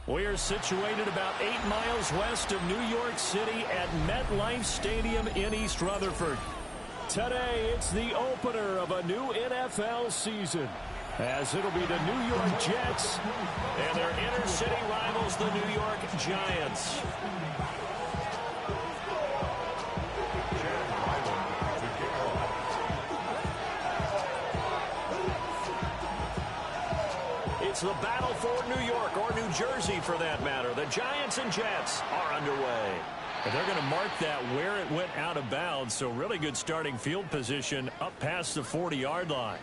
We're situated about 8 miles west of New York City at MetLife Stadium in East Rutherford. Today, it's the opener of a new NFL season, as it'll be the New York Jets and their inner-city rivals, the New York Giants. It's the battle for New York, or New Jersey for that matter. The Giants and Jets are underway. And they're going to mark that where it went out of bounds, so really good starting field position up past the 40-yard line.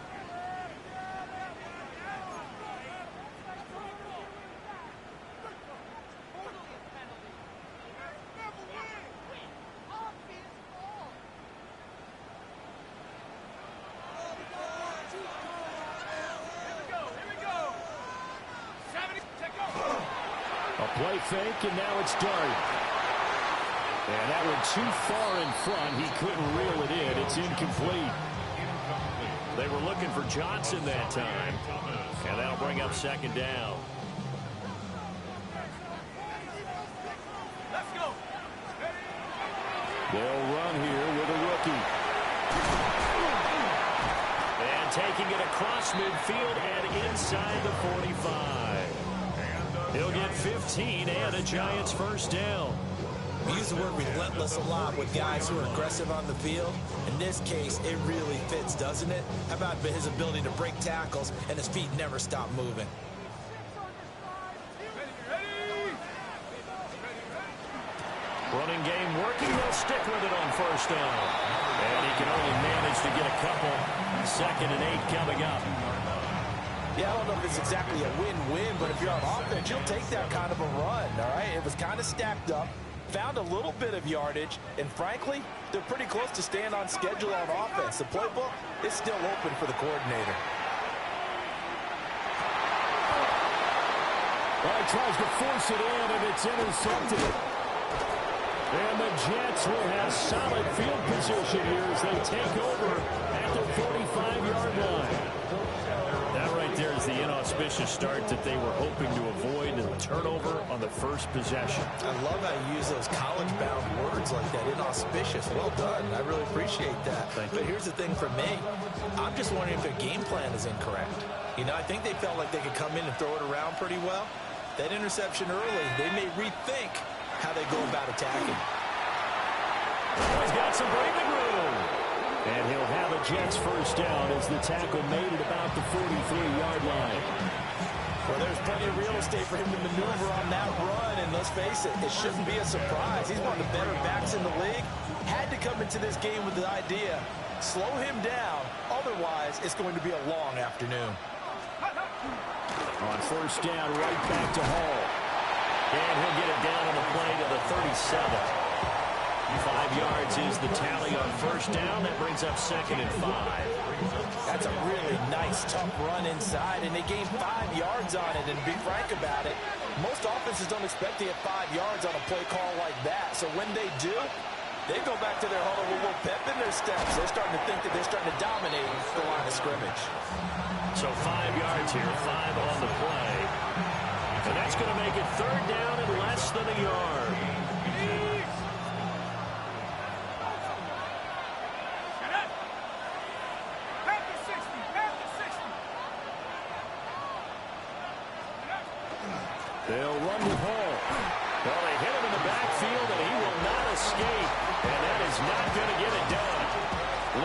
Play fake, and now it's Dart. And that went too far in front. He couldn't reel it in. It's incomplete. They were looking for Johnson that time. And that'll bring up second down. Let's go. They'll run here with a rookie. And taking it across midfield and inside the 45. He'll get 15 and a Giants first down. We use the word relentless a lot with guys who are aggressive on the field. In this case, it really fits, doesn't it? How about his ability to break tackles and his feet never stop moving? Running game working. They'll stick with it on first down. And he can only manage to get a couple. 2nd and 8 coming up. Yeah, I don't know if it's exactly a win-win, but if you're on offense, you'll take that kind of a run, all right? It was kind of stacked up, found a little bit of yardage, and frankly, they're pretty close to staying on schedule on offense. The playbook is still open for the coordinator. Well, he tries to force it in, and it's intercepted. And the Jets will have solid field position here as they take over at the 45-yard line. That right there is the inauspicious start that they were hoping to avoid, and turnover on the first possession. I love how you use those college-bound words like that, inauspicious. Well done. I really appreciate that. But here's the thing for me. I'm just wondering if their game plan is incorrect. You know, I think they felt like they could come in and throw it around pretty well. That interception early, they may rethink how they go about attacking. He's got some breathing room. And he'll have a Jets first down as the tackle made at about the 43-yard line. Well, there's plenty of real estate for him to maneuver on that run, and let's face it, it shouldn't be a surprise. He's one of the better backs in the league. Had to come into this game with the idea, slow him down, otherwise it's going to be a long afternoon. On first down, right back to Hall. And he'll get it down on the play to the 37. 5 yards is the tally on first down. That brings up 2nd and 5. That's a really nice, tough run inside, and they gained 5 yards on it. And to be frank about it, most offenses don't expect to get 5 yards on a play call like that. So when they do, they go back to their huddle with a little pep in their steps. They're starting to think that they're starting to dominate the line of scrimmage. So 5 yards here, 5 on the play. And that's going to make it 3rd down and less than a yard. They'll run with Hall. Well, they hit him in the backfield, and he will not escape. And that is not going to get it done.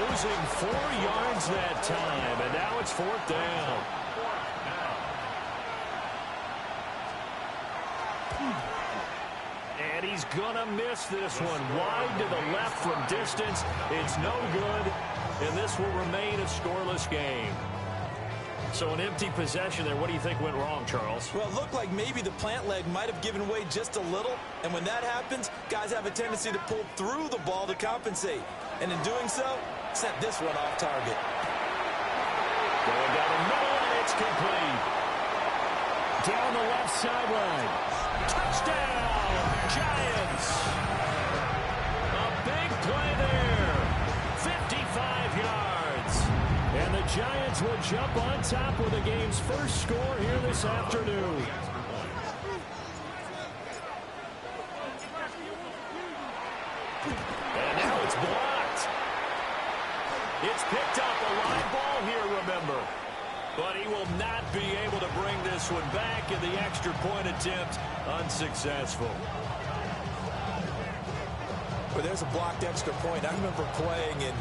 Losing 4 yards that time, and now it's 4th down. And he's going to miss this one. Wide to the left from distance. It's no good, and this will remain a scoreless game. So an empty possession there. What do you think went wrong, Charles? Well, it looked like maybe the plant leg might have given way just a little. And when that happens, guys have a tendency to pull through the ball to compensate. And in doing so, sent this one off target. Going down the middle, and it's complete. Down the left sideline. Touchdown, Giants. A big play there. 55 yards. And the Giants will jump on top with the game's first score here this afternoon. It's picked up, a live ball here, remember. But he will not be able to bring this one back, and the extra point attempt unsuccessful. But there's a blocked extra point. I remember playing, and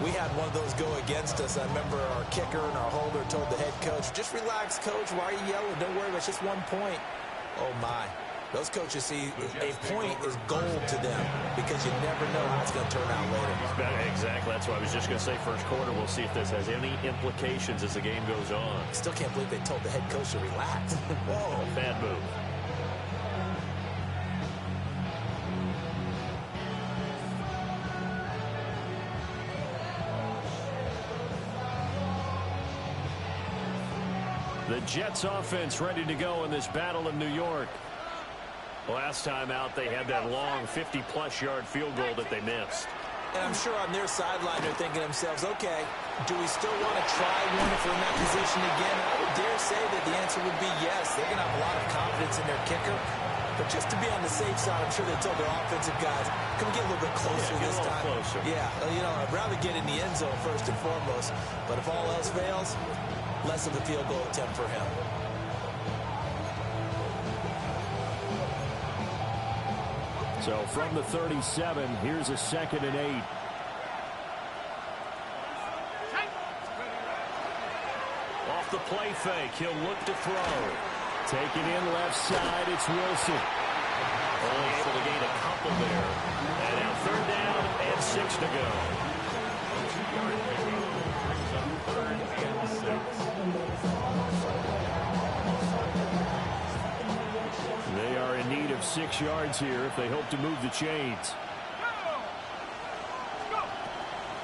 we had one of those go against us. I remember our kicker and our holder told the head coach, just relax, coach. Why are you yelling? Don't worry, it's just 1 point. Oh, my. Those coaches see a point is gold to them because you never know how it's going to turn out later. Exactly. That's what I was just going to say. First quarter, we'll see if this has any implications as the game goes on. Still can't believe they told the head coach to relax. Whoa, bad move. The Jets offense ready to go in this battle in New York. Last time out, they had that long 50-plus yard field goal that they missed. And I'm sure on their sideline, they're thinking to themselves, okay, do we still want to try one if we're in that position again? I would dare say that the answer would be yes. They're going to have a lot of confidence in their kicker. But just to be on the safe side, I'm sure they told their offensive guys, can we get a little bit closer this time? Closer. Yeah, you know, I'd rather get in the end zone first and foremost. But if all else fails, less of a field goal attempt for him. So from the 37, here's a 2nd and 8. Off the play fake, he'll look to throw. Taken in left side, it's Wilson. Only able to gain a couple there. And now 3rd down and 6 to go. They are in need of 6 yards here if they hope to move the chains.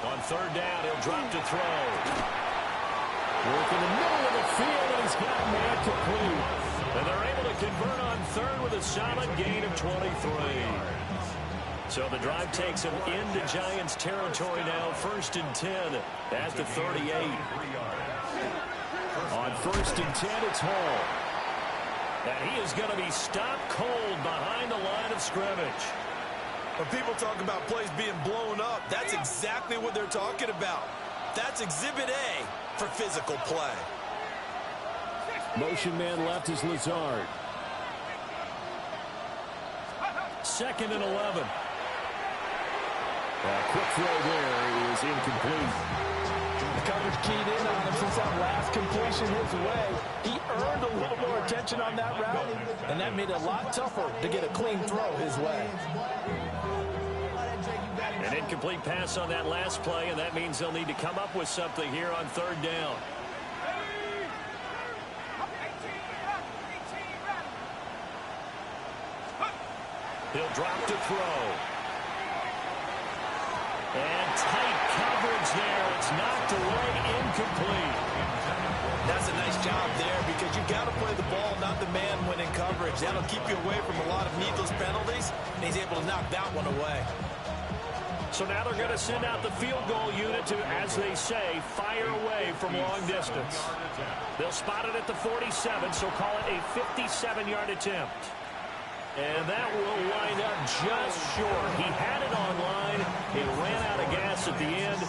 On 3rd down, he'll drop to throw. Work in the middle of the field, and he's got a man complete. And they're able to convert on 3rd with a solid gain of 23. So the drive takes them into Giants territory now. 1st and 10 at the 38. On 1st and 10, it's Hall. And he is going to be stopped cold behind the line of scrimmage. When people talk about plays being blown up, that's exactly what they're talking about. That's Exhibit A for physical play. Motion man left is Lazard. 2nd and 11. Quick throw there is incomplete. The coverage keyed in on him since that last completion his way. He earned a little more attention on that route, and that made it a lot tougher to get a clean throw his way. An incomplete pass on that last play, and that means they'll need to come up with something here on 3rd down. He'll drop to throw. And tight coverage there. It's knocked away, incomplete. That's a nice job there because you've got to play the ball, not the man when in coverage. That'll keep you away from a lot of needless penalties, and he's able to knock that one away. So now they're going to send out the field goal unit to, as they say, fire away from long distance. They'll spot it at the 47, so call it a 57-yard attempt. And that will wind up just short. He had it on line. He ran out of gas at the end,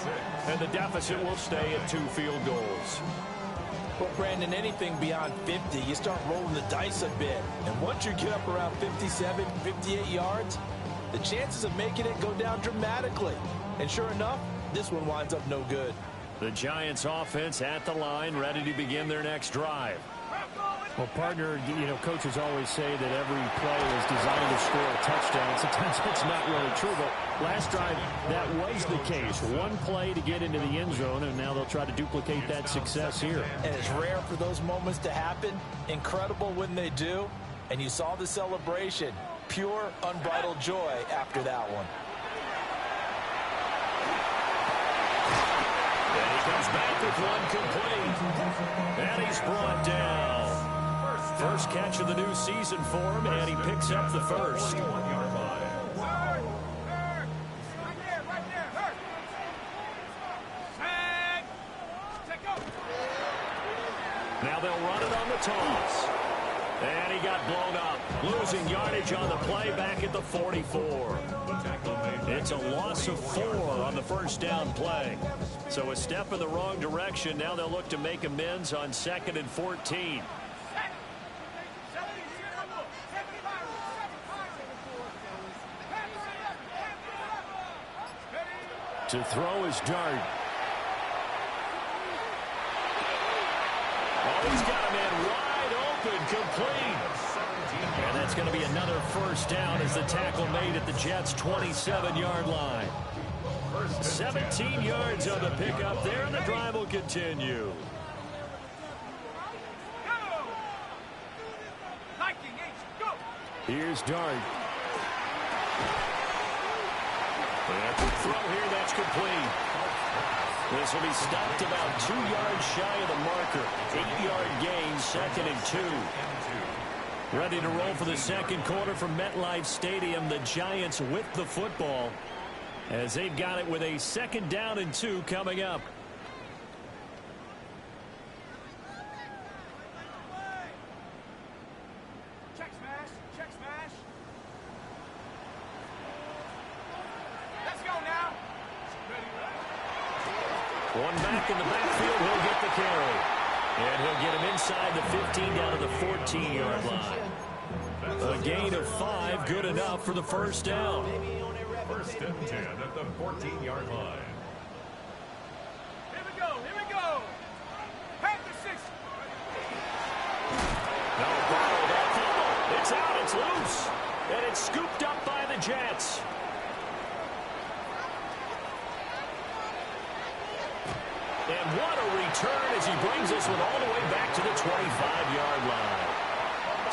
and the deficit will stay at 2 field goals. Well, Brandon, anything beyond 50, you start rolling the dice a bit. And once you get up around 57, 58 yards, the chances of making it go down dramatically. And sure enough, this one winds up no good. The Giants offense at the line, ready to begin their next drive. Well, partner, you know, coaches always say that every play is designed to score a touchdown. Sometimes that's not really true, but last drive, that was the case. One play to get into the end zone, and now they'll try to duplicate that success here. And it's rare for those moments to happen. Incredible when they do. And you saw the celebration. Pure, unbridled joy after that one. And he comes back with one complete. And he's brought down. First catch of the new season for him, and he picks up the first. Now they'll run it on the toss. And he got blown up. Losing yardage on the play back at the 44. It's a loss of 4 on the first down play. So a step in the wrong direction. Now they'll look to make amends on 2nd and 14. To throw is Dart. Oh, he's got a man wide open, complete. And that's going to be another first down as the tackle made at the Jets' 27-yard line. 17 yards on the pickup there, and the drive will continue. Here's Dart. And the throw here, that's complete. This will be stopped about 2 yards shy of the marker. 8-yard gain, 2nd and 2. Ready to roll for the second quarter from MetLife Stadium. The Giants with the football as they've got it with a 2nd down and 2 coming up. Check smash, check smash. Let's go now. One back in the backfield, he'll get the carry. And he'll get him inside the 15 down to the 14-yard line. A gain of 5, good enough for the first down. First and 10 at the 14-yard line. Here we go, here we go. Panther 6. No battle, that fumble. It's out, it's loose. And it's scooped up by the Jets. And what a return as he brings this one all the way back to the 25-yard line.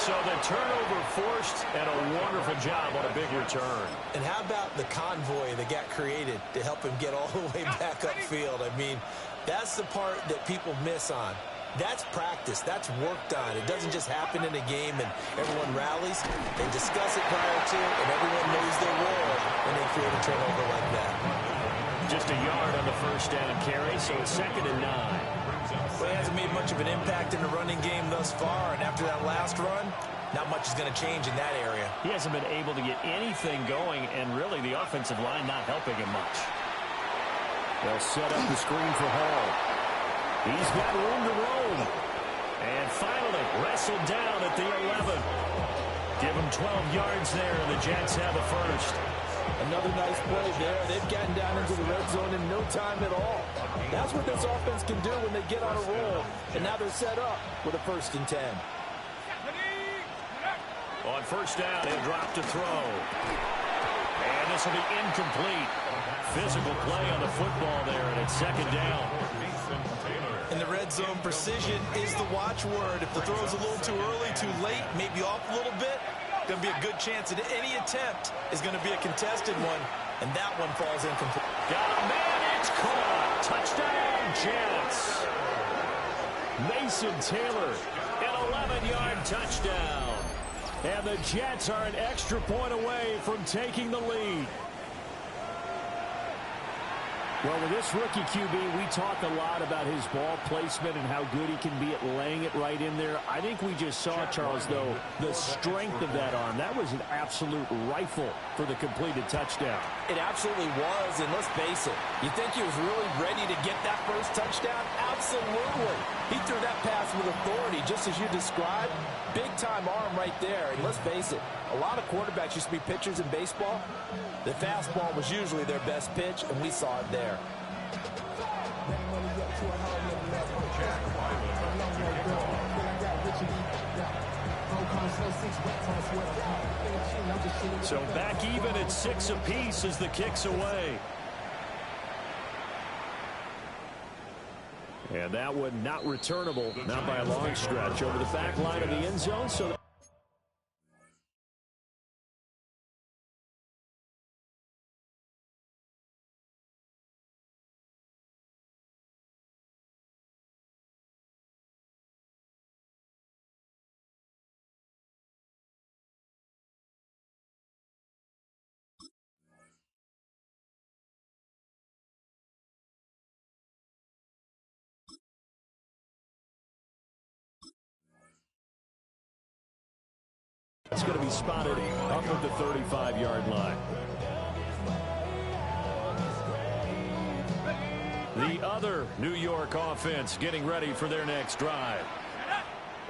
So the turnover forced, and a wonderful job on a big return. And how about the convoy that got created to help him get all the way back upfield? I mean, that's the part that people miss on. That's practice. That's worked on. It doesn't just happen in a game and everyone rallies. They discuss it prior to, and everyone knows their role when they create a turnover like that. Just a yard on the first down carry, so it's 2nd and 9. Well, he hasn't made much of an impact in the running game thus far, and after that last run, not much is going to change in that area. He hasn't been able to get anything going, and really the offensive line not helping him much. They'll set up the screen for Hall. He's got room to roam. And finally, wrestled down at the 11. Give him 12 yards there, and the Jets have a first. Another nice play there. They've gotten down into the red zone in no time at all. That's what this offense can do when they get on a roll. And now they're set up with a 1st and 10. On first down, he'll drop to throw. And this will be incomplete. Physical play on the football there, and it's 2nd down. In the red zone, precision is the watchword. If the throw's a little too early, too late, maybe off a little bit, going to be a good chance that any attempt is going to be a contested one, and that one falls incomplete. Got a man, it's caught. Touchdown, Jets. Mason Taylor, an 11-yard touchdown. And the Jets are an extra point away from taking the lead. Well, with this rookie QB, we talk a lot about his ball placement and how good he can be at laying it right in there. I think we just saw, Charles, though, the strength of that arm. That was an absolute rifle for the completed touchdown. It absolutely was, and let's face it, you think he was really ready to get that first touchdown? Absolutely. He threw that pass with authority, just as you described. Big-time arm right there, and let's face it, a lot of quarterbacks used to be pitchers in baseball. The fastball was usually their best pitch, and we saw it there. So back even at 6 apiece as the kick's away. And that one not returnable, not by a long stretch, over the back line of the end zone. So It's going to be spotted up at the 35-yard line. The other New York offense getting ready for their next drive.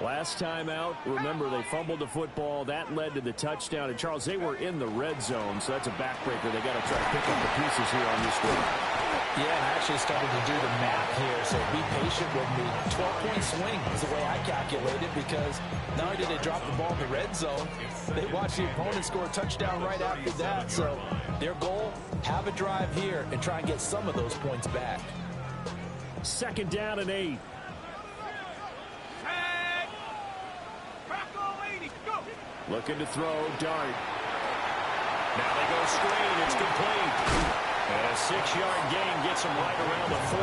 Last time out, remember, they fumbled the football. That led to the touchdown. And, Charles, they were in the red zone, so that's a backbreaker. They got to try to pick up the pieces here on this drive. Yeah, I actually started to do the math here, so be patient with me. 12-point swing is the way I calculate it, because not only did they drop the ball in the red zone, they watched the opponent score a touchdown right after that. So their goal, have a drive here and try and get some of those points back. 2nd down and 8. Looking to throw, Dart. Now they go screen, it's complete. And a 6-yard gain gets him right around the 43.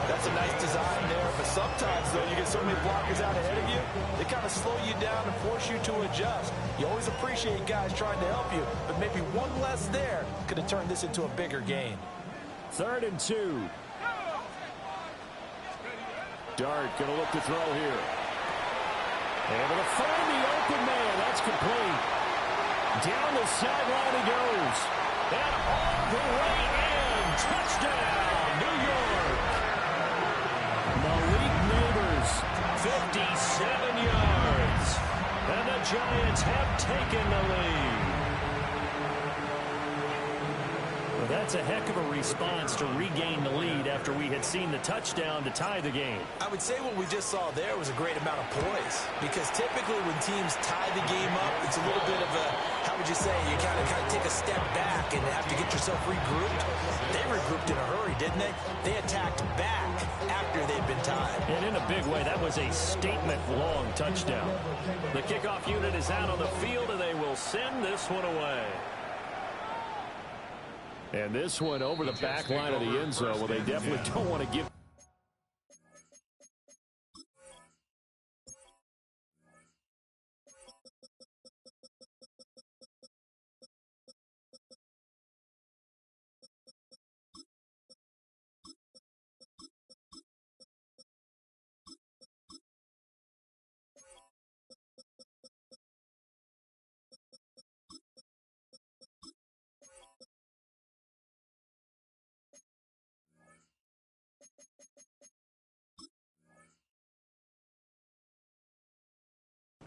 That's a nice design there, but sometimes, though, you get so many blockers out ahead of you, they kind of slow you down and force you to adjust. You always appreciate guys trying to help you, but maybe one less there could have turned this into a bigger gain. 3rd and 2. Dart going to look to throw here. Able to find the open man. That's complete. Down the sideline he goes. And all the way in. Touchdown, New York. Malik Neighbors, 57 yards. And the Giants have taken the lead. Well, that's a heck of a response to regain the lead after we had seen the touchdown to tie the game. I would say what we just saw there was a great amount of poise, because typically when teams tie the game up, it's a little bit of a, how would you say, you kind of take a step back and have to get yourself regrouped. They regrouped in a hurry, didn't they? They attacked back after they'd been tied. And in a big way, that was a statement-long touchdown. The kickoff unit is out on the field, and they will send this one away. And this one over the back line of the end zone. Well, they definitely don't want to give.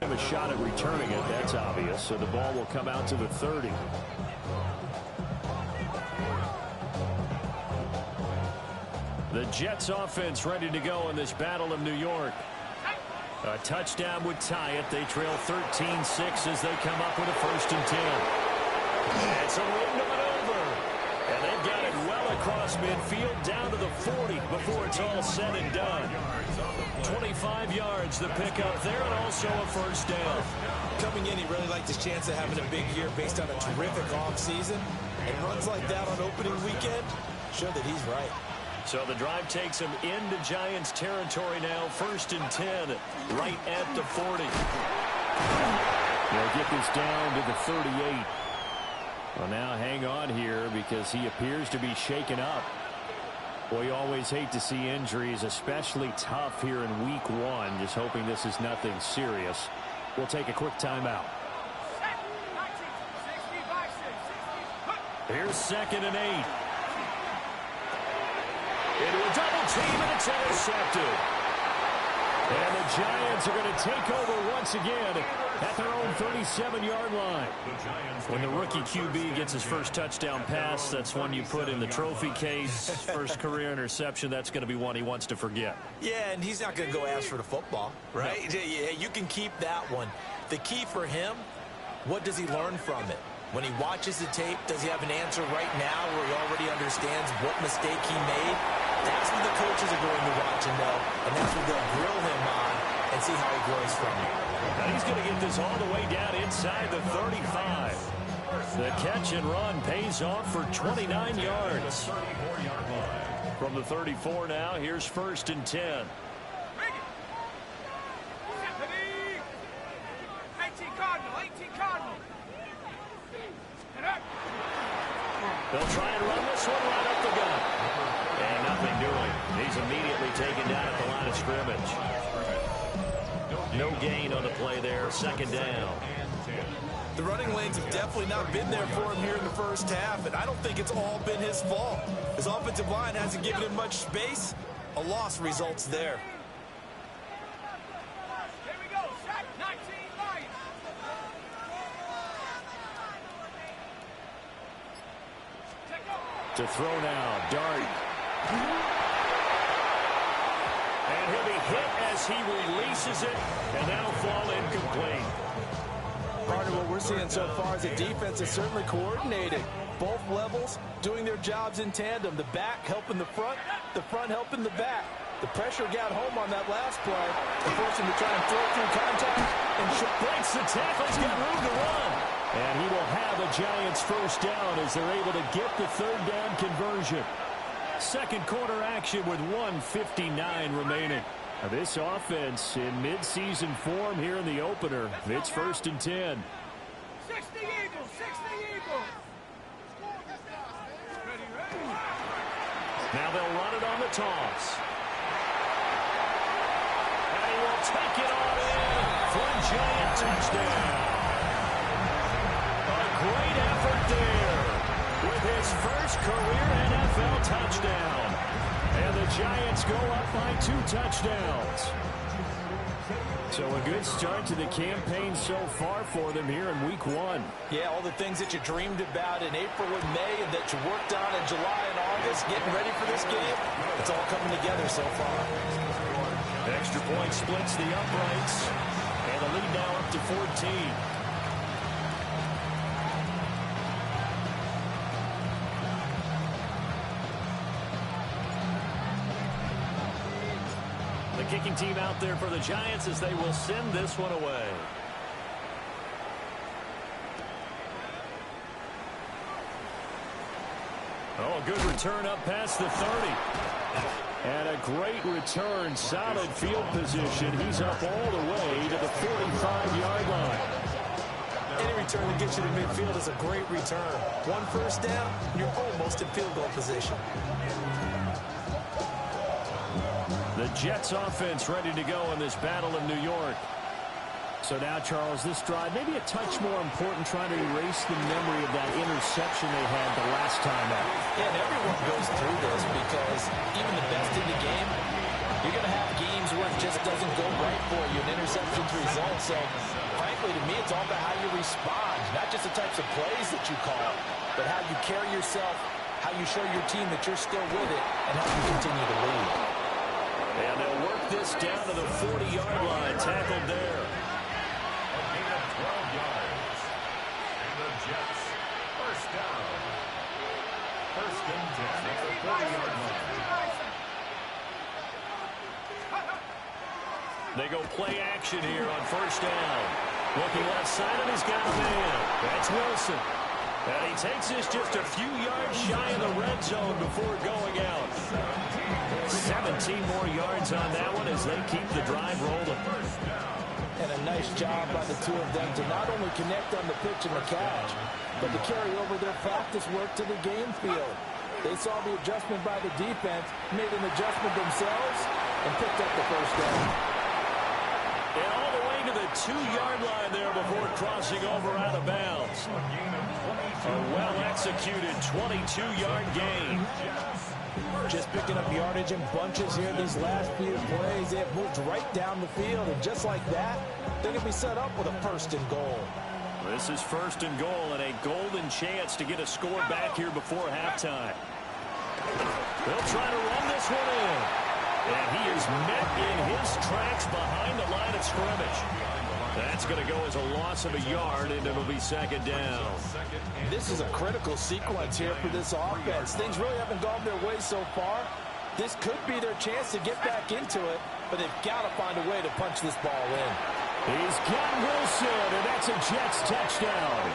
A shot at returning it, that's obvious. So the ball will come out to the 30. The Jets offense ready to go in this Battle of New York. A touchdown would tie it. They trail 13-6 as they come up with a 1st and 10. It's a window and over. And they've got it well across midfield down to the 40 before it's all said and done. 25 yards the pickup there, and also a 1st down. Coming in, he really liked his chance of having a big year based on a terrific offseason. And runs like that on opening weekend show that he's right. So the drive takes him into Giants territory now. 1st and 10 right at the 40. They'll get this down to the 38. Well, now hang on here because he appears to be shaken up. Well, you always hate to see injuries, especially tough here in week 1. Just hoping this is nothing serious. We'll take a quick timeout. Here's 2nd and 8. Into a double team, and it's intercepted. And the Giants are going to take over once again at their own 37-yard line. When the rookie QB gets his first touchdown pass, that's one you put in the trophy case. First career interception, that's going to be one he wants to forget. Yeah, and he's not going to go ask for the football, right? No. Yeah, you can keep that one. The key for him, what does he learn from it? When he watches the tape, does he have an answer right now where he already understands what mistake he made? That's what the coaches are going to watch and know, and that's what they'll grill him on and see how he grows from it. And he's going to get this all the way down inside the 35. The catch and run pays off for 29 yards. From the 34 now, here's 1st and 10. 18 Cardinal. They'll try and run this one right up the gut. And nothing doing. He's immediately taken down at the line of scrimmage. No gain on the play there. Second down. The running lanes have definitely not been there for him here in the first half, and I don't think it's all been his fault. His offensive line hasn't given him much space. A loss results there. Here we go. Sack 19 Lions. To throw now, Dart. And he'll be hit as he releases it, and that'll fall incomplete. Partner, what we're seeing so far is the defense is certainly coordinated. Both levels doing their jobs in tandem. The back helping the front helping the back. The pressure got home on that last play. They forced him to try and throw through contact. And breaks the tackle. He's got room to run. And he will have a Giants first down as they're able to get the third down conversion. Second quarter action with 1:59 remaining. Now this offense in midseason form here in the opener. It's 1st and 10. 60 Eagles, 60 Eagles. Ready, ready. Now they'll run it on the toss. And he will take it on in for a Giant touchdown. A great effort there with his first career NFL touchdown. And the Giants go up by 2 touchdowns. So a good start to the campaign so far for them here in week 1. yeah, all the things that you dreamed about in April and May and that you worked on in July and August, getting ready for this game, it's all coming together so far. Extra point splits the uprights. And the lead now up to 14. The kicking team out there for the Giants as they will send this one away. Oh, a good return up past the 30. And a great return, solid field position. He's up all the way to the 45-yard line. Any return that gets you to midfield is a great return. 1 first down, you're almost in field goal position. The Jets offense ready to go in this battle in New York. So now, Charles, this drive maybe a touch more important, trying to erase the memory of that interception they had the last time out. Yeah, and everyone goes through this because even the best in the game, you're going to have games where it just doesn't go right for you, and interceptions result. So, frankly, to me, it's all about how you respond, not just the types of plays that you call, but how you carry yourself, how you show your team that you're still with it, and how you continue to lead. And they'll work this down to the 40-yard line, tackled there. 12 yards. And the Jets, first down. 1st and 10 at the 40-yard line. They go play action here on 1st down. Looking left side of he's got a man. That's Wilson. And he takes this just a few yards shy of the red zone before going out. 17 more yards on that one as they keep the drive rolling. And a nice job by the two of them to not only connect on the pitch and the catch, but to carry over their practice work to the game field. They saw the adjustment by the defense, made an adjustment themselves, and picked up the first down. And all the way to the 2-yard line there before crossing over out of bounds. A well-executed 22-yard gain. Just picking up yardage in bunches here these last few plays. They have moved right down the field, and just like that, they're going to be set up with a 1st and goal. This is 1st and goal and a golden chance to get a score back here before halftime. They'll try to run this one in. And he is met in his tracks behind the line of scrimmage. That's going to go as a loss of a yard, and it'll be 2nd down. This is a critical sequence here for this offense. Things really haven't gone their way so far. This could be their chance to get back into it, but they've got to find a way to punch this ball in. He's got Wilson, and that's a Jets touchdown.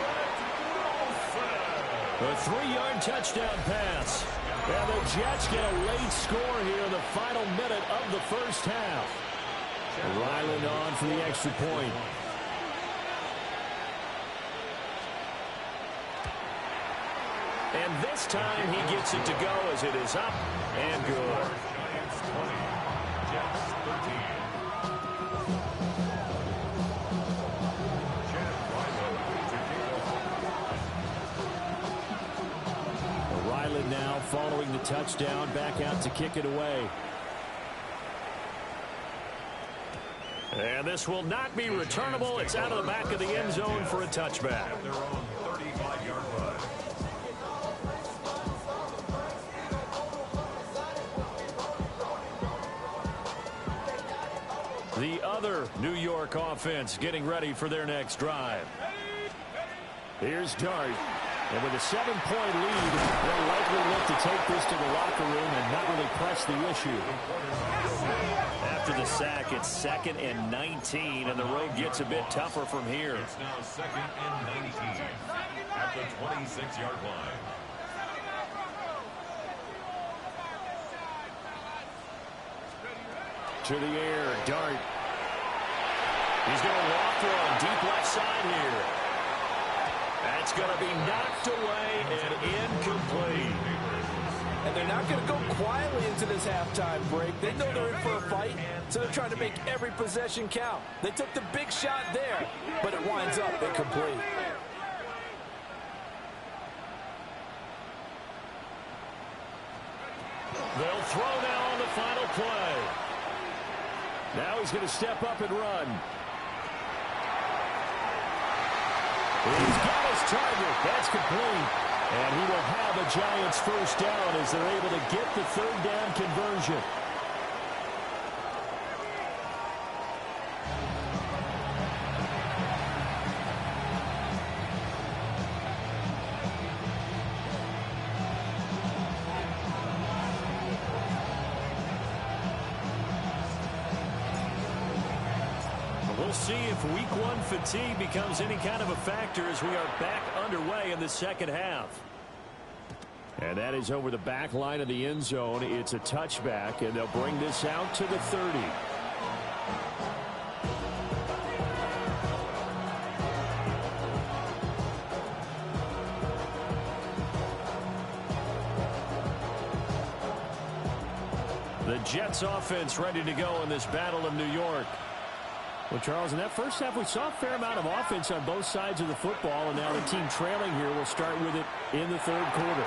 A 3-yard touchdown pass. And the Jets get a late score here in the final minute of the first half. Ryland on for the extra point. And this time he gets it to go as it is up and good. Giants 20, Jets 13. following the touchdown, back out to kick it away. And this will not be returnable. It's out of the back of the end zone for a touchback. Their own 35-yard line. The other New York offense getting ready for their next drive. Here's Dart. And with a 7-point lead, they'll likely look to take this to the locker room and not really press the issue. After the sack, it's 2nd and 19, and the road gets a bit tougher from here. It's now 2nd and 19 at the 26-yard line. To the air, Dart. He's going to walk one deep left side here. That's going to be knocked away and incomplete. And they're not going to go quietly into this halftime break. They know they're in for a fight, so they're trying to make every possession count. They took the big shot there, but it winds up incomplete. They'll throw now on the final play. Now he's going to step up and run. He's got his target. That's complete. And he will have the Giants first down as they're able to get the third down conversion. We'll see if week one fatigue becomes any kind of a factor as we are back underway in the second half. And that is over the back line of the end zone. It's a touchback, and they'll bring this out to the 30. The Jets offense ready to go in this battle of New York. Well, Charles, in that first half, we saw a fair amount of offense on both sides of the football, and now the team trailing here will start with it in the third quarter.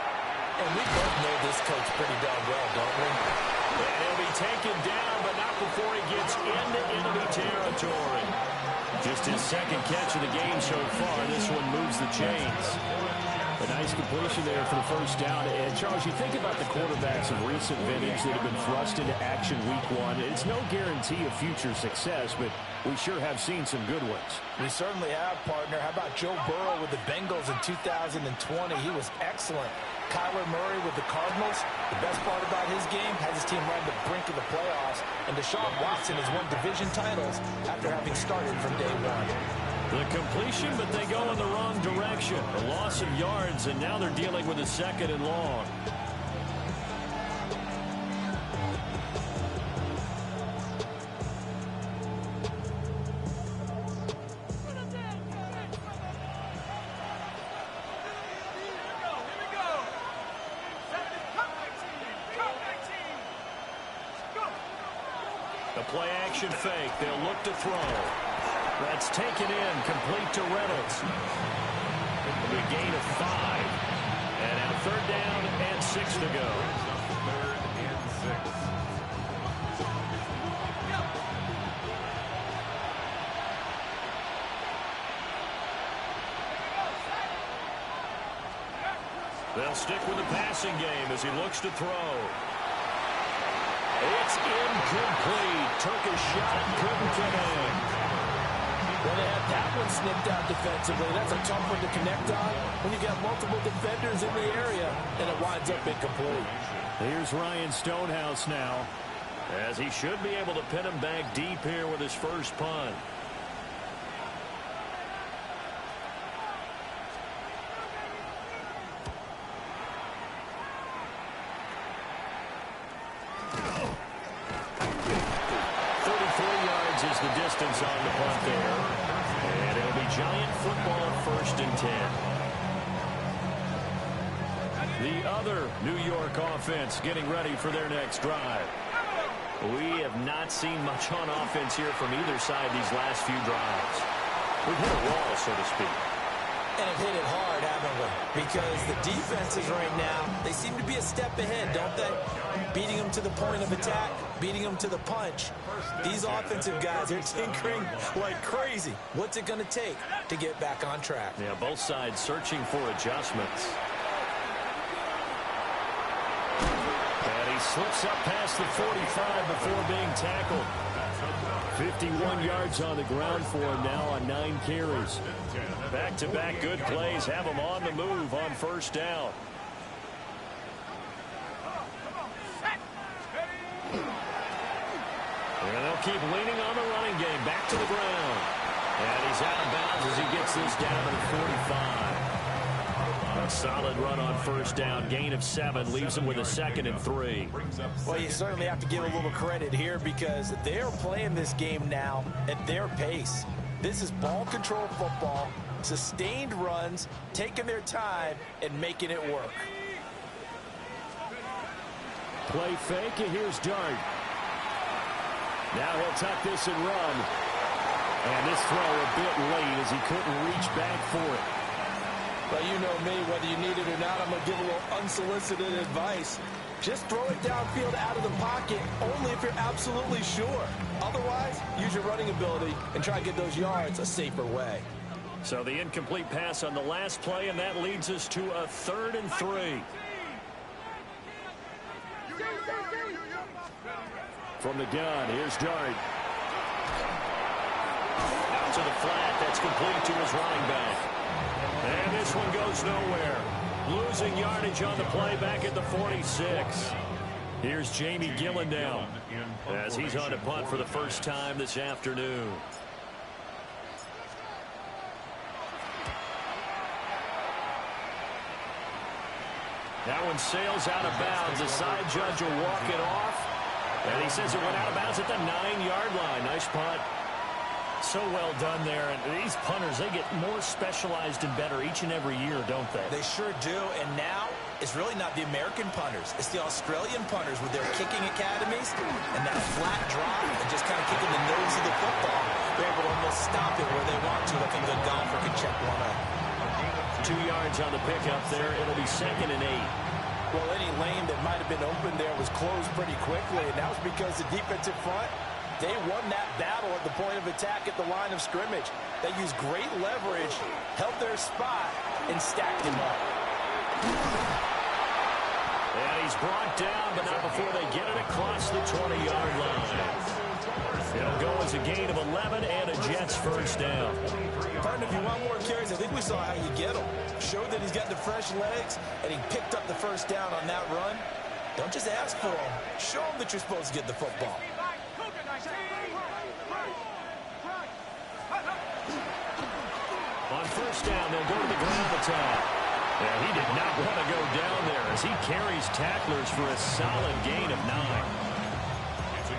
And we both know this coach pretty darn well, don't we? And he'll be taken down, but not before he gets into enemy territory. Just his second catch of the game so far. This one moves the chains. A nice completion there for the first down. And, Charles, you think about the quarterbacks of recent vintage that have been thrust into action week one. It's no guarantee of future success, but we sure have seen some good ones. We certainly have, partner. How about Joe Burrow with the Bengals in 2020? He was excellent. Kyler Murray with the Cardinals. The best part about his game has his team right on the brink of the playoffs. And Deshaun Watson has won division titles after having started from day one. The completion, but they go in the wrong direction. A loss of yards, and now they're dealing with a 2nd and long. The play action fake. They'll look to throw. That's taken in, complete to Reynolds. It'll be a gain of 5. And now 3rd down and 6 to go. 3rd and 6. They'll stick with the passing game as he looks to throw. It's incomplete. Took a shot, couldn't get in. Well, they had that one snipped out defensively. That's a tough one to connect on when you got multiple defenders in the area, and it winds up incomplete. Here's Ryan Stonehouse now, as he should be able to pin him back deep here with his first punt. Is the distance on the punt there. And it'll be Giant football 1st and 10. The other New York offense getting ready for their next drive. We have not seen much on offense here from either side these last few drives. We've hit a wall, so to speak. And have hit it hard, haven't we? Because the defenses right now, they seem to be a step ahead, don't they? Beating them to the point of attack, beating them to the punch. These offensive guys are tinkering like crazy. What's it going to take to get back on track? Yeah, both sides searching for adjustments. And he slips up past the 45 before being tackled. 51 yards on the ground for him now on 9 carries. Back-to-back good plays have him on the move on first down. And they'll keep leaning on the running game. Back to the ground. And he's out of bounds as he gets this down to the 45. A solid run on first down. Gain of 7 leaves him with a 2nd and 3. Well, you certainly have to give a little credit here because they're playing this game now at their pace. This is ball control football, sustained runs, taking their time and making it work. Play fake, and here's Dart. Now he'll tuck this and run. And this throw a bit late as he couldn't reach back for it. But you know me, whether you need it or not, I'm going to give a little unsolicited advice. Just throw it downfield out of the pocket, only if you're absolutely sure. Otherwise, use your running ability and try to get those yards a safer way. So the incomplete pass on the last play, and that leads us to a 3rd and 3. From the gun, here's Dart. Out to the flat, that's complete to his running back. And this one goes nowhere. Losing yardage on the play back at the 46. Here's Jamie Gillen now as he's on to punt for the first time this afternoon. That one sails out of bounds. The side judge will walk it off. And he says it went out of bounds at the 9-yard line. Nice punt. So well done there. And these punters, they get more specialized and better each and every year, don't they? They sure do. And now it's really not the American punters. It's the Australian punters with their kicking academies and that flat drop and just kind of kicking the nose of the football. They're able to almost stop it where they want to. Like a good golfer can check one up. 2 yards on the pickup there. It'll be 2nd and 8. Well, any lane that might have been open there was closed pretty quickly, and that was because the defensive front, they won that battle at the point of attack at the line of scrimmage. They used great leverage, held their spot, and stacked him up. And he's brought down, but not before they get it across the 20-yard line. It'll go as a gain of 11 and a Jets first down. Partner, if you want more carries, I think we saw how you get them. Showed that he's got the fresh legs, and he picked up the first down on that run. Don't just ask for them. Show them that you're supposed to get the football. On first down, they'll go to the ground attack. And he did not want to go down there as he carries tacklers for a solid gain of 9.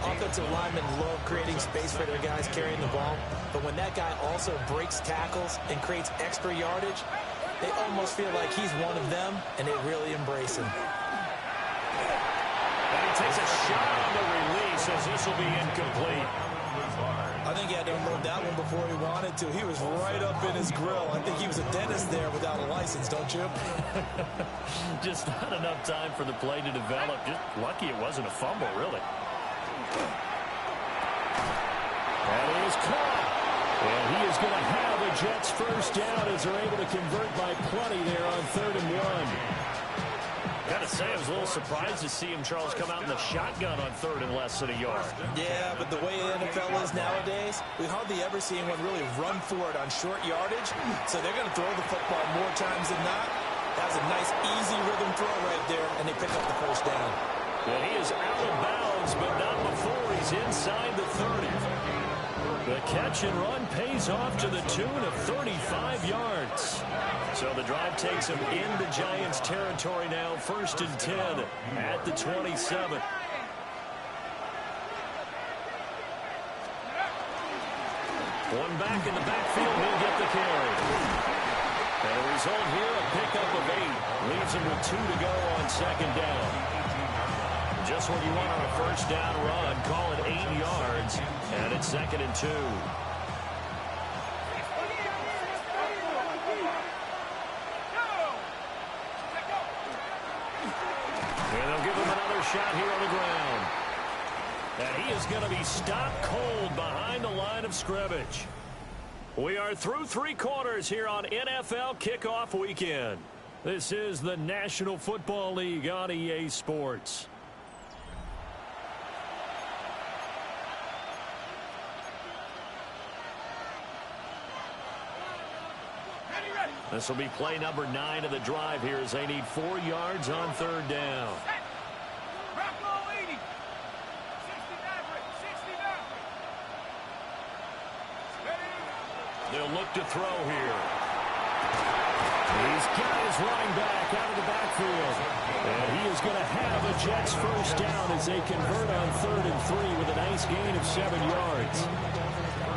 Offensive linemen love creating space for their guys carrying the ball, but when that guy also breaks tackles and creates extra yardage, they almost feel like he's one of them, and they really embrace him. And he takes a shot on the release as this will be incomplete. I think he had to unload that one before he wanted to. He was right up in his grill. I think he was a dentist there without a license, don't you? Just not enough time for the play to develop. Just lucky it wasn't a fumble, really. And he is caught. And he is going to have a Jets first down as they're able to convert by plenty there on 3rd and 1. Got to say, I was a little surprised to see him, Charles, come out in the shotgun on 3rd and less than a yard. Yeah, but the way the NFL is nowadays, we hardly ever see anyone really run for it on short yardage. So they're going to throw the football more times than not. That's a nice, easy rhythm throw right there, and they pick up the first down. And he is out of bounds, but not before he's inside the 30. The catch and run pays off to the tune of 35 yards. So the drive takes him into Giants territory now, 1st and 10 at the 27. One back in the backfield, he'll get the carry. And a result here, a pickup of 8. Leaves him with 2 to go on 2nd down. Just what you want on a first down run. Call it 8 yards, and it's 2nd and 2. shot here on the ground. And he is going to be stopped cold behind the line of scrimmage. We are through 3 quarters here on NFL Kickoff Weekend. This is the National Football League on EA Sports. This will be play number 9 of the drive here as they need 4 yards on 3rd down. They'll look to throw here. He's got his running back out of the backfield. And he is going to have the Jets first down as they convert on 3rd and 3 with a nice gain of 7 yards.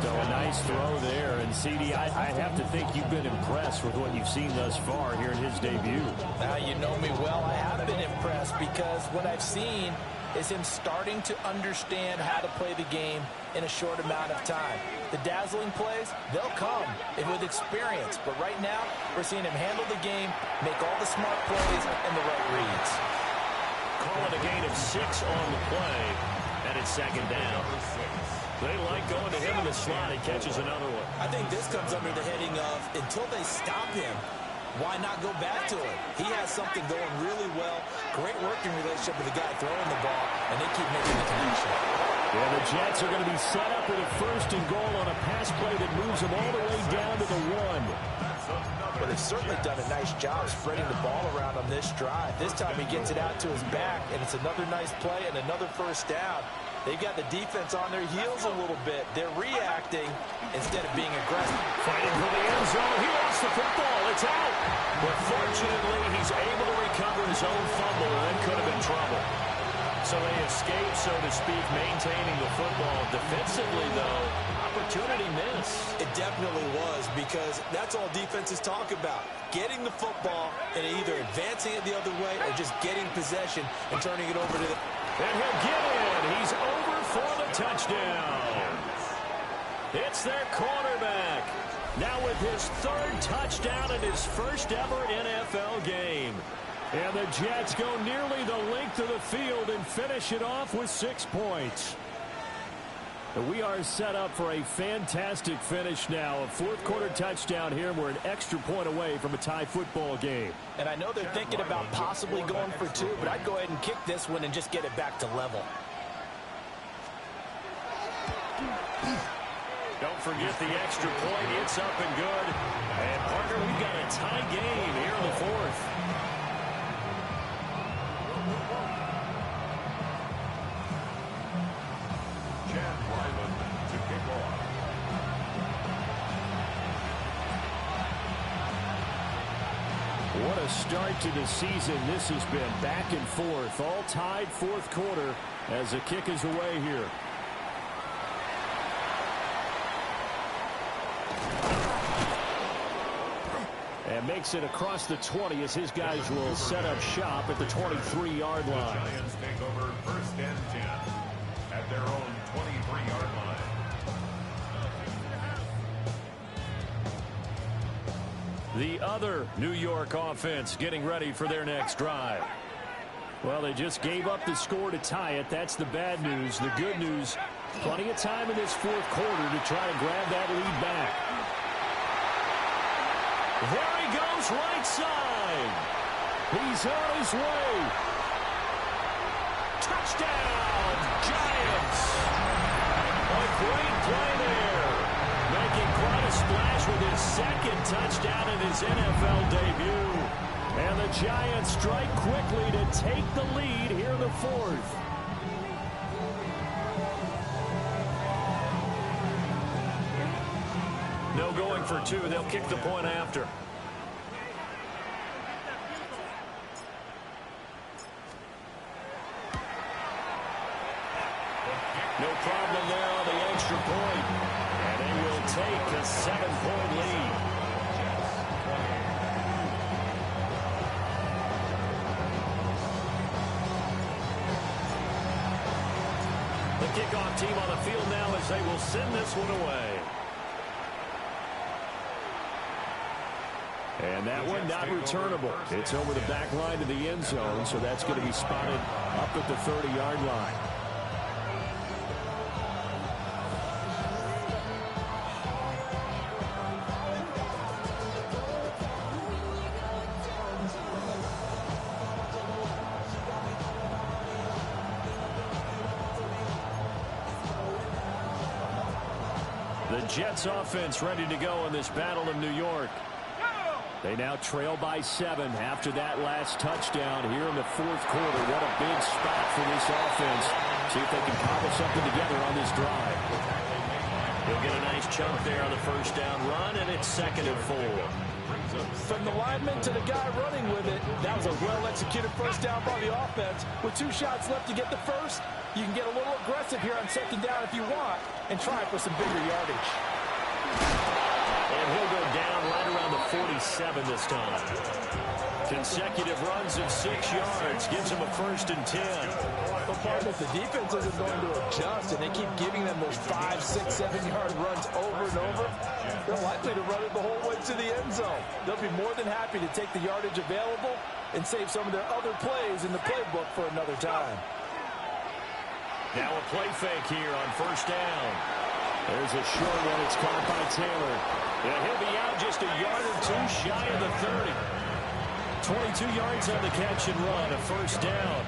So a nice throw there. And, CD, I have to think you've been impressed with what you've seen thus far here in his debut. Now, you know me well. I have been impressed because what I've seen is him starting to understand how to play the game in a short amount of time. The dazzling plays, they'll come with experience. But right now, we're seeing him handle the game, make all the smart plays and the right reads. Call it a gain of 6 on the play, and it's 2nd down. They like going to him in the slot. He catches another one. I think this comes under the heading of until they stop him, why not go back to him? He has something going really well. Great working relationship with the guy throwing the ball, and they keep making the connection. Yeah, the Jets are going to be set up with a 1st and goal on a pass play that moves them all the way down to the 1. But they've certainly done a nice job spreading the ball around on this drive. This time he gets it out to his back, and it's another nice play and another 1st down. They've got the defense on their heels a little bit. They're reacting instead of being aggressive. Fighting for the end zone. He lost the football. It's out. But fortunately, he's able to recover his own fumble, and that could have been trouble. So they escape, so to speak, maintaining the football. Defensively, though, opportunity miss. It definitely was, because that's all defenses talk about. Getting the football and either advancing it the other way or just getting possession and turning it over to the... And he'll get in. He's over for the touchdown. It's their quarterback. Now with his 3rd touchdown in his first ever NFL game. And the Jets go nearly the length of the field and finish it off with 6 points. We are set up for a fantastic finish now. A 4th quarter touchdown here. We're an extra point away from a tie football game. And I know they're thinking about possibly going for 2, but I'd go ahead and kick this one and just get it back to level. Don't forget the extra point. It's up and good. And, partner, we've got a tie game here in the 4th. What a start to the season this has been. Back and forth, all tied 4th quarter as the kick is away here. And makes it across the 20 as his guys will set up shop at the 23-yard line. Giants take over 1st and 10 at their own 23-yard line. The other New York offense getting ready for their next drive. Well, they just gave up the score to tie it. That's the bad news. The good news, plenty of time in this 4th quarter to try to grab that lead back. There he goes, right side. He's on his way. Touchdown, Giants. A great play there. Making quite a splash with his 2nd touchdown in his NFL debut. And the Giants strike quickly to take the lead here in the 4th. No going for 2. They'll kick the point after. No problem there on the extra point. And they will take a 7-point lead. The kickoff team on the field now as they will send this one away. And that one not returnable. It's over the back line to the end zone, so that's going to be spotted up at the 30-yard line. The Jets offense ready to go in this battle in New York. They now trail by 7 after that last touchdown here in the fourth quarter. What a big spot for this offense. See if they can cobble something together on this drive. He'll get a nice chunk there on the first down run, and it's 2nd and 4. From the lineman to the guy running with it, that was a well-executed first down by the offense. With 2 shots left to get the first, you can get a little aggressive here on 2nd down if you want and try for some bigger yardage. And he'll go down right around the 47 this time. Consecutive runs of 6 yards gives him a 1st and 10. But partner, if the defense isn't going to adjust and they keep giving them those 5, 6, 7-yard runs over and over, they're likely to run it the whole way to the end zone. They'll be more than happy to take the yardage available and save some of their other plays in the playbook for another time. Now a play fake here on 1st down. There's a short one. It's caught by Taylor. And he'll be out just a yard or 2 shy of the 30. 22 yards on the catch and run, a 1st down.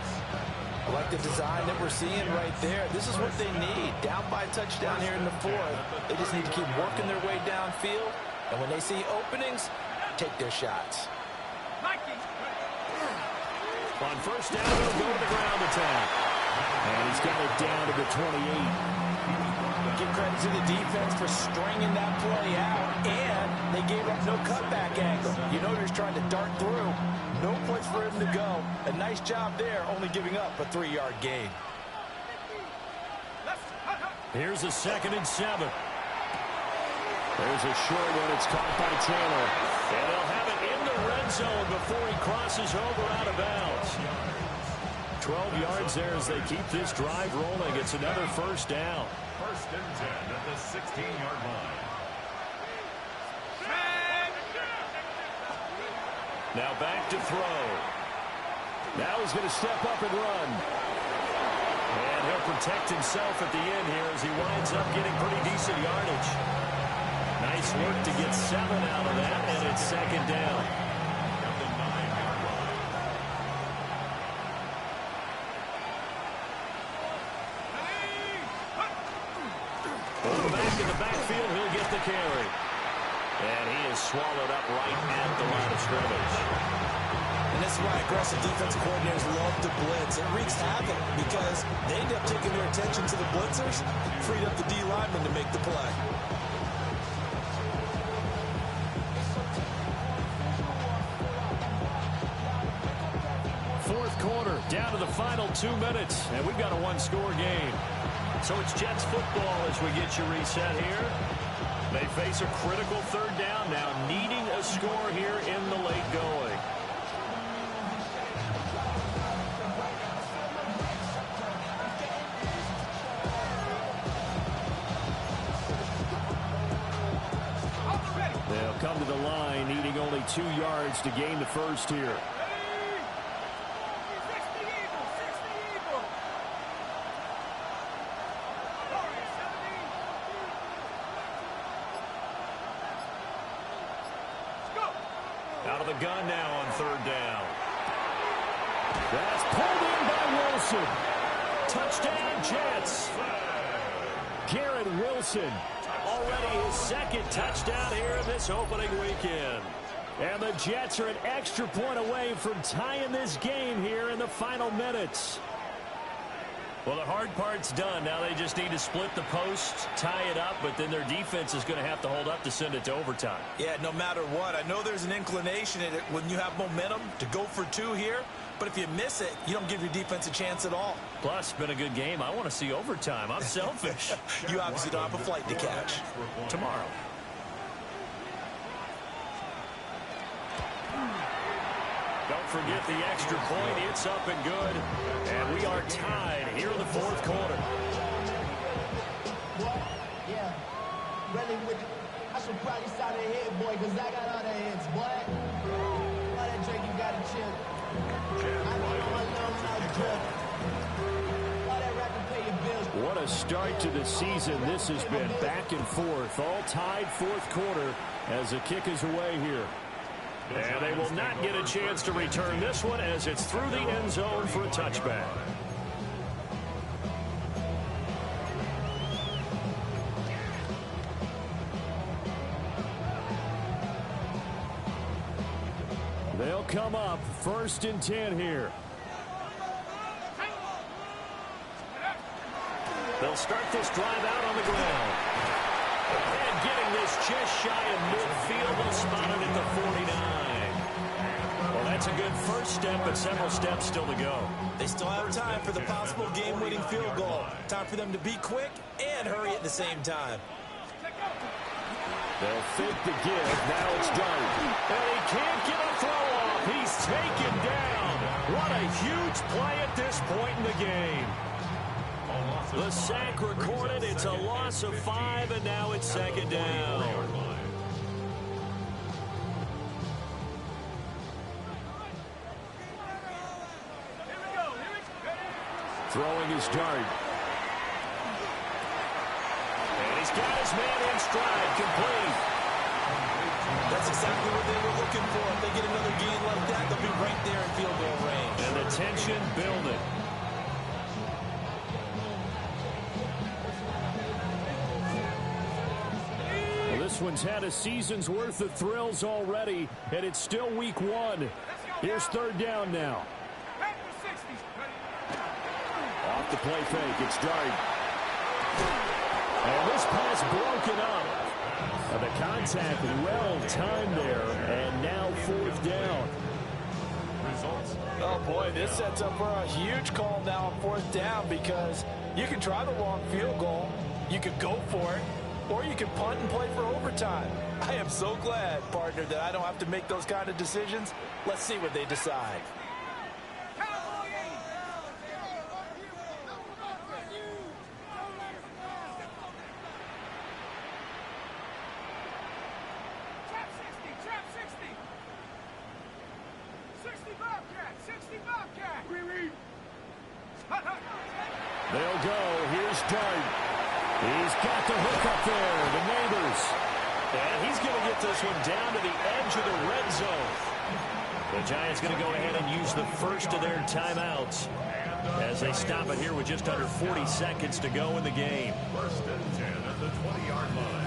I like the design that we're seeing right there. This is what they need. Down by a touchdown here in the 4th. They just need to keep working their way downfield. And when they see openings, take their shots. On 1st down, he'll go to the ground attack. And he's got it down to the 28. Give credit to the defense for stringing that play out, and they gave up no cutback angle. You know he's trying to dart through. No place for him to go. A nice job there, only giving up a 3-yard gain. Here's a 2nd and 7. There's a short one. It's caught by Taylor. And they'll have it in the red zone before he crosses over out of bounds. 12 yards there as they keep this drive rolling. It's another 1st down. 1st and 10 at the 16-yard line. Now back to throw. Now he's going to step up and run. And he'll protect himself at the end here as he winds up getting pretty decent yardage. Nice work to get 7 out of that, and it's 2nd down. Over back in the backfield, he'll get the carry. And he is swallowed up right at the line of scrimmage. And this is why aggressive defensive coordinators love to blitz. It wreaks havoc because they end up taking their attention to the blitzers, freed up the D lineman to make the play. Fourth quarter, down to the final 2 minutes, and we've got a 1-score game. So it's Jets football as we get you reset here. They face a critical 3rd down now, needing a score here in the late going. They'll come to the line, needing only 2 yards to gain the first here. Out of the gun now on 3rd down. That's pulled in by Wilson. Touchdown, Jets. Garrett Wilson. Already his 2nd touchdown here in this opening weekend. And the Jets are an extra point away from tying this game here in the final minutes. Well, the hard part's done. Now they just need to split the post, tie it up, but then their defense is going to have to hold up to send it to overtime. Yeah, no matter what. I know there's an inclination in it when you have momentum to go for 2 here, but if you miss it, you don't give your defense a chance at all. Plus, been a good game. I want to see overtime. I'm selfish. You obviously don't have a flight to catch. Tomorrow. Don't forget the extra point. It's up and good. And we are tied here in the fourth quarter. Yeah. Really, should probably sign a hit, boy, because I got all the hits, boy. Why that Drake, you got to chill. I mean, on my lungs, I'll drip. Why that rapper pay your bills? What a start to the season this has been. Back and forth, all tied fourth quarter as the kick is away here. And they will not get a chance to return this one as it's through the end zone for a touchback. They'll come up 1st and 10 here. They'll start this drive out on the ground. And getting this just shy of midfield, they'll spot it at the 49. Well, that's a good first step, but several steps still to go. They still have time for the possible game-winning field goal. Time for them to be quick and hurry at the same time. They'll fake the give. Now it's Dart. And he can't get a throw off. He's taken down. What a huge play at this point in the game. The sack recorded. It's a loss of 5, and now it's 2nd down. Throwing his Dart. And he's got his man in stride, complete. That's exactly what they were looking for. If they get another gain like that, they'll be right there in field goal range. And the tension building. Well, this one's had a season's worth of thrills already, and it's still week 1. Here's 3rd down now. Off the play fake, it's Dart. And this pass broken up. The contact well timed there, and now 4th down. Oh, boy, this sets up for a huge call now on 4th down because you can try the long field goal, you could go for it, or you can punt and play for overtime. I am so glad, partner, that I don't have to make those kind of decisions. Let's see what they decide. They'll go. Here's Dart. He's got the hook up there. The neighbors. And he's going to get this one down to the edge of the red zone. The Giants going to go ahead and use the first of their timeouts as they stop it here with just under 40 seconds to go in the game. 1st and 10 at the 20-yard line.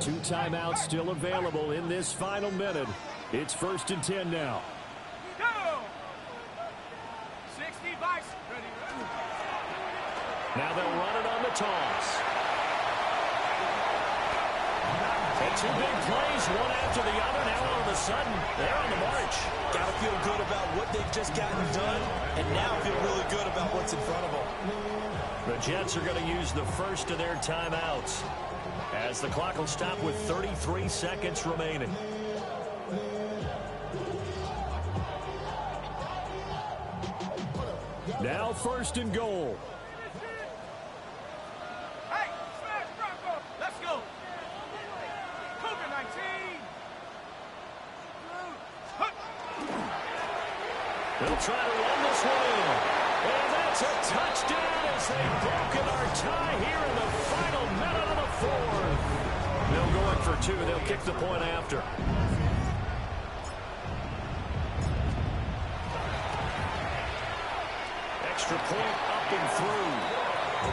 Two timeouts still available in this final minute. It's 1st and 10 now. Go! 60 Vice. Ready. Now they'll run it on the toss. And 2 big plays, one after the other. Now all of a sudden, they're on the march. Got to feel good about what they've just gotten done, and now feel really good about what's in front of them. The Jets are going to use the first of their timeouts as the clock will stop with 33 seconds remaining. Now 1st and goal. Hey, smash Bronco. Let's go. Cougar 19. They'll try to run this one in. And that's a touchdown as they've broken our tie here in the final minute of the 4th. They'll go in for 2. They'll kick the point after. Extra point up and through.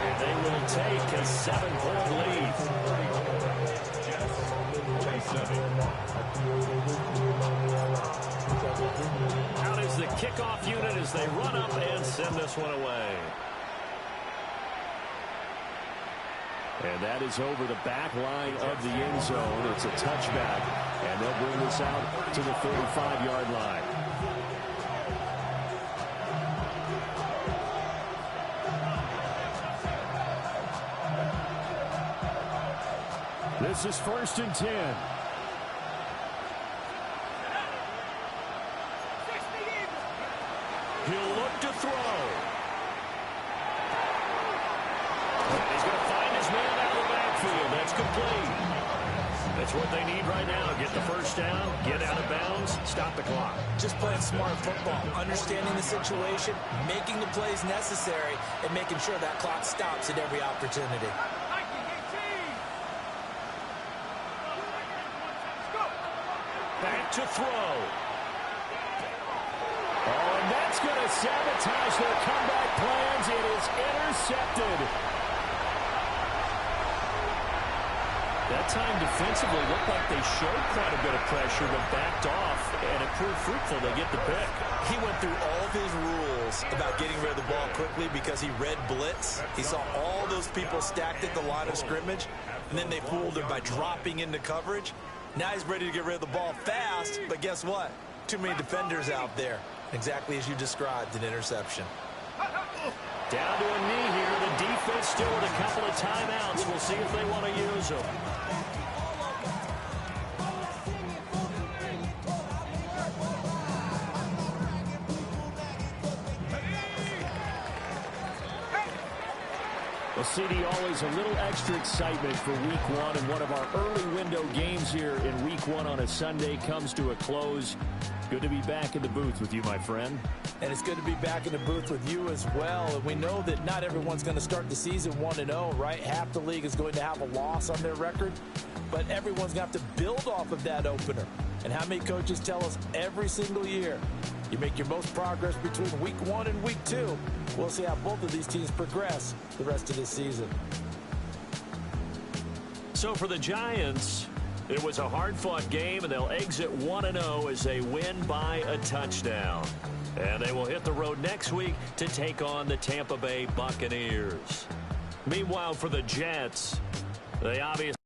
And they will take a 7-point lead. Out is the kickoff unit as they run up and send this one away. And that is over the back line of the end zone. It's a touchback, and they'll bring this out to the 35-yard line. This is 1st and 10. He'll look to throw. touchdown, get out of bounds, stop the clock. Just playing smart football, understanding the situation, making the plays necessary, and making sure that clock stops at every opportunity. Back to throw. Oh, and that's going to sabotage their comeback plans. It is intercepted. That time defensively looked like they showed quite a bit of pressure, but backed off, and it proved fruitful. They get the pick. He went through all of his rules about getting rid of the ball quickly because he read blitz. He saw all those people stacked at the line of scrimmage, and then they fooled him by dropping into coverage. Now he's ready to get rid of the ball fast, but guess what? Too many defenders out there. Exactly as you described, an interception. Down to a knee here. The defense still with a couple of timeouts. We'll see if they want to use them. Well, CD, always a little extra excitement for Week 1, and one of our early window games here in Week 1 on a Sunday comes to a close. Good to be back in the booth with you, my friend. And it's good to be back in the booth with you as well. And we know that not everyone's going to start the season 1-0, right? Half the league is going to have a loss on their record, but everyone's going to have to build off of that opener. And how many coaches tell us every single year, you make your most progress between Week 1 and Week 2. We'll see how both of these teams progress the rest of this season. So for the Giants, it was a hard-fought game, and they'll exit 1-0 as they win by a touchdown. And they will hit the road next week to take on the Tampa Bay Buccaneers. Meanwhile, for the Jets, they obviously